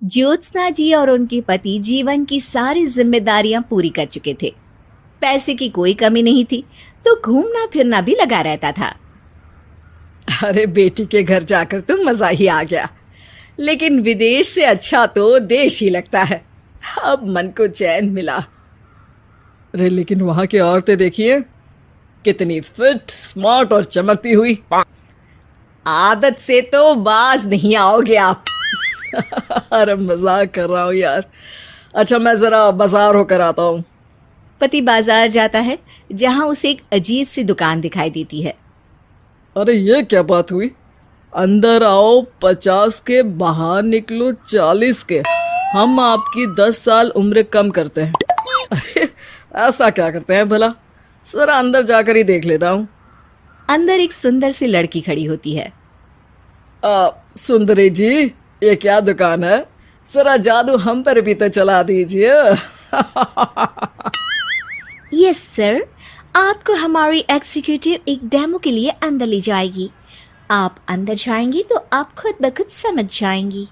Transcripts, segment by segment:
ज्योत्सना जी और उनके पति जीवन की सारी जिम्मेदारियां पूरी कर चुके थे। पैसे की कोई कमी नहीं थी, तो घूमना फिरना भी लगा रहता था। अरे बेटी के घर जाकर तो मजा ही आ गया, लेकिन विदेश से अच्छा तो देश ही लगता है। अब मन को चैन मिला। अरे लेकिन वहां की औरतें देखिए, कितनी फिट, स्मार्ट और चमकती हुई। आदत से तो बाज नहीं आओगे आप। अरे मजाक कर रहा हूँ यार। अच्छा मैं जरा बाजार होकर आता हूँ। पति बाजार जाता है, जहां उसे एक अजीब सी दुकान दिखाई देती है। अरे ये क्या बात हुई? अंदर आओ 50 के, बाहर निकलो 40 के। हम आपकी 10 साल उम्र कम करते हैं। अरे ऐसा क्या करते हैं भला? जरा अंदर जाकर ही देख लेता हूँ। अंदर एक सुंदर सी लड़की खड़ी होती है। सुंदरी जी, ये क्या दुकान है? जरा जादू हम पर भी तो चला दीजिए। यस सर, आपको हमारी एग्जीक्यूटिव एक डेमो के लिए अंदर ले जाएगी। आप अंदर जाएंगी तो आप खुद ब खुद समझ जाएंगी।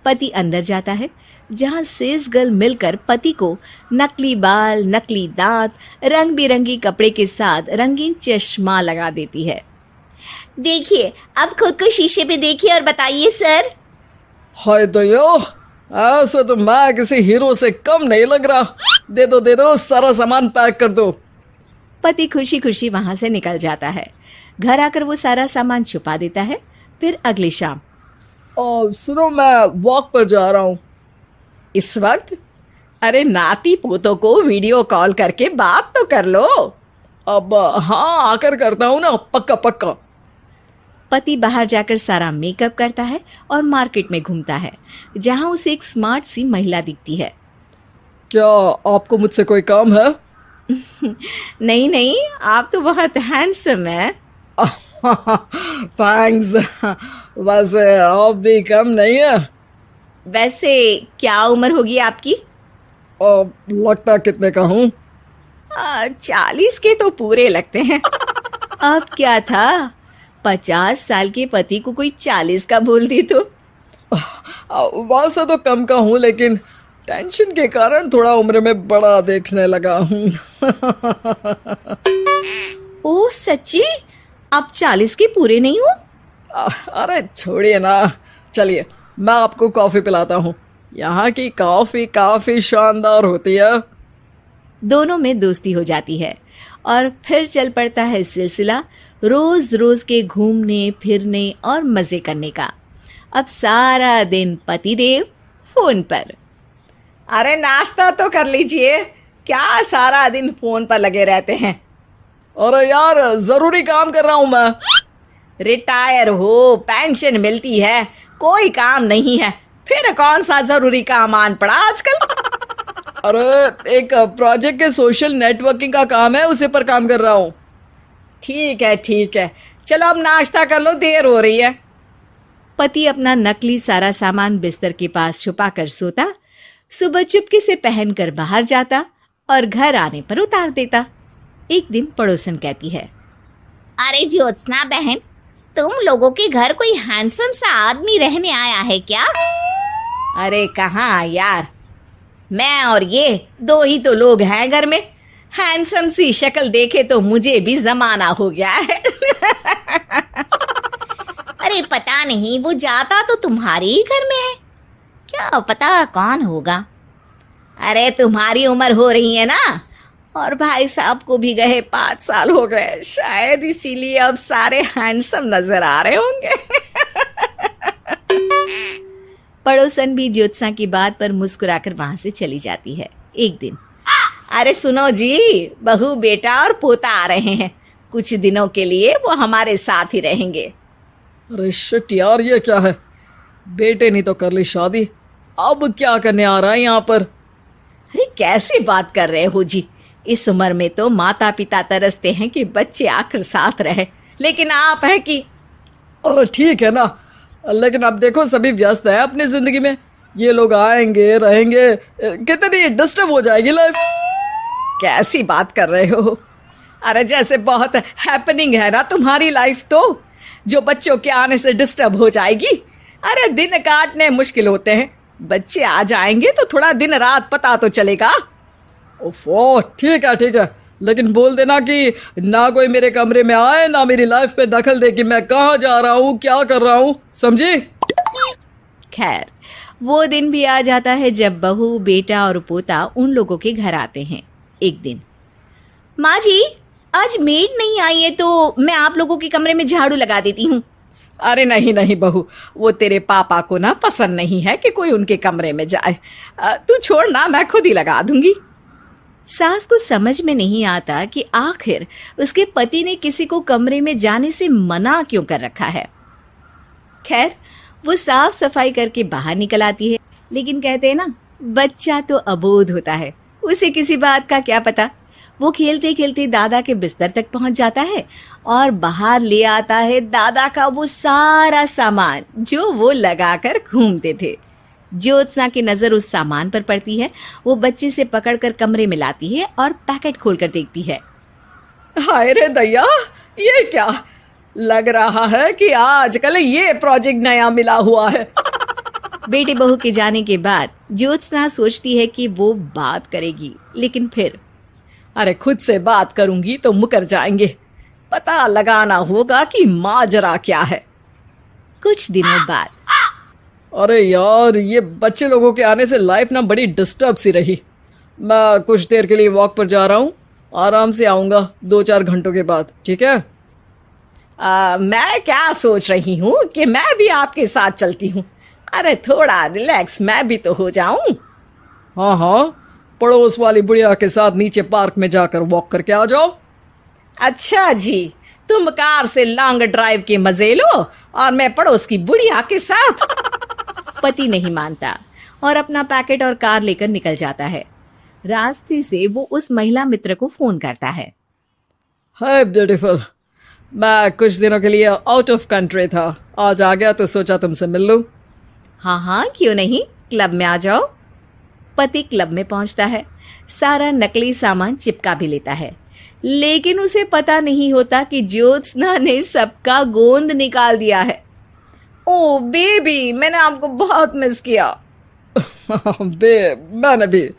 पति अंदर जाता है, जहां सेल्स गर्ल मिलकर पति को नकली बाल, नकली दांत, रंग बिरंगी कपड़े के साथ रंगीन चश्मा लगा देती है। देखिए, अब खुद को शीशे पे देखिए और बताइए सर। हाय दयो, ऐसे तो मैं किसी हीरो से कम नहीं लग रहा। दे दो, सारा सामान पैक कर दो। पति खुशी खुशी वहां से निकल जाता है। घर आकर वो सारा सामान छुपा देता है। फिर अगली शाम। सुनो, मैं वॉक पर जा रहा हूँ। इस वक्त? अरे नाती पोतों को वीडियो कॉल करके बात तो कर लो। अब हाँ, आकर करता हूँ ना, पक्का पक्का। पति बाहर जाकर सारा मेकअप करता है और मार्केट में घूमता है, जहां उसे एक स्मार्ट सी महिला दिखती है। क्या आपको मुझसे कोई काम है? नहीं नहीं, आप तो बहुत हैंडसम हैं। थैंक्स। वैसे आप भी कम नहीं है। वैसे क्या उम्र होगी आपकी? लगता कितने का हूँ? 40 के तो पूरे लगते हैं। अब क्या था, 50 साल के पति को कोई 40 का बोल दी तो। वैसे तो कम का हूँ, लेकिन टेंशन के कारण थोड़ा उम्र में बड़ा देखने लगा हूँ। ओह सच्ची? आप 40 के पूरे नहीं हो? अरे छोड़िए ना, चलिए मैं आपको कॉफी पिलाता हूँ। यहाँ की कॉफी काफी शानदार होती है। दोनों में दोस्ती हो जाती है और फिर चल पड़ता है सिलसिला रोज रोज के घूमने फिरने और मजे करने का। अब सारा दिन पतिदेव फोन पर। अरे नाश्ता तो कर लीजिए, क्या सारा दिन फोन पर लगे रहते हैं? अरे यार, जरूरी काम कर रहा हूं मैं। रिटायर हो, पेंशन मिलती है, कोई काम नहीं है, फिर कौन सा जरूरी काम आन पड़ा आजकल? अरे एक प्रोजेक्ट के सोशल नेटवर्किंग का काम है, उसी पर काम कर रहा हूँ। ठीक है, चलो अब नाश्ता कर लो, देर हो रही है। पति अपना नकली सारा सामान बिस्तर के पास छुपा कर सोता, सुबह चुपके से पहनकर बाहर जाता और घर आने पर उतार देता। एक दिन पड़ोसन कहती है, अरे ज्योत्सना बहन, तुम लोगों के घर कोई हैंडसम सा आदमी रहने आया है क्या? अरे कहाँ यार, मैं और ये दो ही तो लोग हैं घर में। हैंडसम सी शक्ल देखे तो मुझे भी जमाना हो गया है। अरे पता नहीं, वो जाता तो तुम्हारे ही घर में है, क्या पता कौन होगा। अरे तुम्हारी उम्र हो रही है ना, और भाई साहब को भी गए 5 साल हो गए, शायद इसीलिए अब सारे हैंडसम नजर आ रहे होंगे। पड़ोसन भी ज्योत्सना की बात पर मुस्कुराकर वहां से चली जाती है। एक दिन, अरे सुनो जी, बहू बेटा और पोता आ रहे हैं, कुछ दिनों के लिए वो हमारे साथ ही रहेंगे। अरे शिट यार, ये क्या है? बेटे ने तो कर ली शादी, अब क्या करने आ रहा है यहाँ पर? अरे कैसी बात कर रहे हो जी, इस उम्र में तो माता पिता तरसते हैं कि बच्चे आकर साथ रहे, लेकिन आप है कि। अरे ठीक है ना, लेकिन अब देखो सभी व्यस्त हैं अपनी जिंदगी में, ये लोग आएंगे रहेंगे, कितनी डिस्टर्ब हो जाएगी लाइफ। कैसी बात कर रहे हो? अरे जैसे बहुत हैपनिंग है ना तुम्हारी लाइफ, तो जो बच्चों के आने से डिस्टर्ब हो जाएगी। अरे दिन काटने मुश्किल होते हैं, बच्चे आ जाएंगे तो थोड़ा दिन रात पता तो चलेगा। ओफो, ठीक है, लेकिन बोल देना कि ना कोई मेरे कमरे में आए, ना मेरी लाइफ पे दखल दे कि मैं कहाँ जा रहा हूँ, क्या कर रहा हूँ, समझी? खैर, वो दिन भी आ जाता है जब बहू, बेटा और पोता उन लोगों के घर आते हैं। एक दिन, माँ जी, आज मेड नहीं आई है तो मैं आप लोगों के कमरे में झाड़ू लगा देती हूँ। अरे नहीं बहू, वो तेरे पापा को ना पसंद नहीं है कि कोई उनके कमरे में जाए। तू छोड़ ना, मैं खुद ही लगा दूंगी। सास को समझ में नहीं आता कि आखिर उसके पति ने किसी को कमरे में जाने से मना क्यों कर रखा है। खैर, वो साफ सफाई करके बाहर निकल आती है, लेकिन कहते हैं ना, बच्चा तो अबोध होता है, उसे किसी बात का क्या पता। वो खेलते खेलते दादा के बिस्तर तक पहुंच जाता है और बाहर ले आता है दादा का वो सारा सामान जो वो लगाकर घूमते थे। ज्योत्सना की नजर उस सामान पर पड़ती है। वो बच्चे से पकड़कर कमरे में लाती है और पैकेट खोलकर देखती है। हाय रे दैया, ये क्या? लग रहा है कि आजकल ये प्रोजेक्ट नया मिला हुआ है। बेटे बहू के जाने के बाद ज्योत्सना सोचती है कि वो बात करेगी, लेकिन फिर अरे खुद से बात करूंगी तो मुकर जाएंगे। पता लगाना होगा कि माजरा क्या है। कुछ दिनों बाद, अरे यार, ये बच्चे लोगों के आने से लाइफ ना बड़ी डिस्टर्ब सी रही। मैं कुछ देर के लिए वॉक पर जा रहा हूँ, आराम से आऊँगा 2-4 घंटों के बाद, ठीक है? मैं क्या सोच रही हूँ कि मैं भी आपके साथ चलती हूँ। अरे थोड़ा रिलैक्स मैं भी तो हो जाऊं। हाँ, पड़ोस वाली बुढ़िया के साथ नीचे पार्क में जाकर वॉक करके आ जाओ। अच्छा जी, तुम कार से लॉन्ग ड्राइव के मजे लो और मैं पड़ोस की बुढ़िया के साथ। पति नहीं मानता और अपना पैकेट और कार लेकर निकल जाता है। रास्ते से वो उस महिला मित्र को फोन करता है। हाय ब्यूटीफुल, मैं कुछ दिनों के लिए आउट ऑफ कंट्री था, आज आ गया तो सोचा तुमसे मिल लूं। हाँ, क्यों नहीं, क्लब में आ जाओ। पति क्लब में पहुंचता है, सारा नकली सामान चिपका भी लेता है, लेकिन उसे पता नहीं होता कि ज्योत्सना ने सबका गोंद निकाल दिया है। ओ बेबी, मैंने आपको बहुत मिस किया। मैंने भी।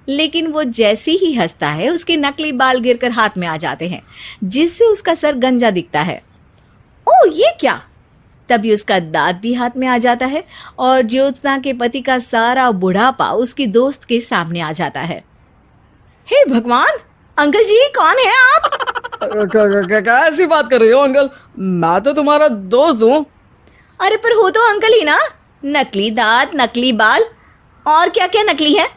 लेकिन वो जैसे ही हंसता है, उसके नकली बाल गिरकर हाथ में आ जाते हैं, जिससे उसका सर गंजा दिखता है। ओ ये क्या? तभी उसका दांत भी हाथ में आ जाता है और ज्योत्सना के पति का सारा बुढ़ापा उसकी दोस्त के सामने आ जाता है। हे भगवान, अंकल जी कौन है आप? क्या ऐसी बात कर रही हो अंकल? मैं तो तुम्हारा दोस्त हूँ। अरे पर हो तो अंकल ही ना। नकली दांत, नकली बाल और क्या क्या नकली है।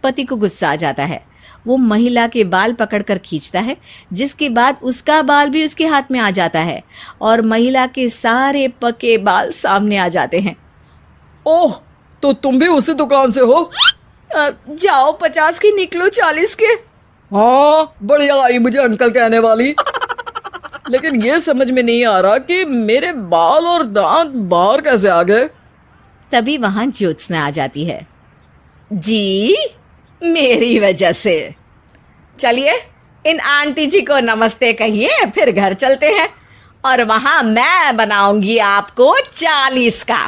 पति को गुस्सा आ जाता है। वो महिला के बाल पकड़कर खींचता है, जिसके बाद उसका बाल भी उसके हाथ में आ जाता है और महिला के सारे पके बाल सामने आ जाते हैं। ओह, तो तुम भी उसी दुकान से हो? जाओ 50 की निकलो 40 के। हाँ, बढ़िया आई मुझे अंकल कहने वाली। लेकिन ये समझ में नहीं आ रहा कि मेरे बाल और दांत बाहर कैसे आ गए। तभी वहां ज्योत्सना आ जाती है। जी, मेरी वजह से। चलिए इन आंटी जी को नमस्ते कहिए, फिर घर चलते हैं और वहां मैं बनाऊंगी आपको 40 का।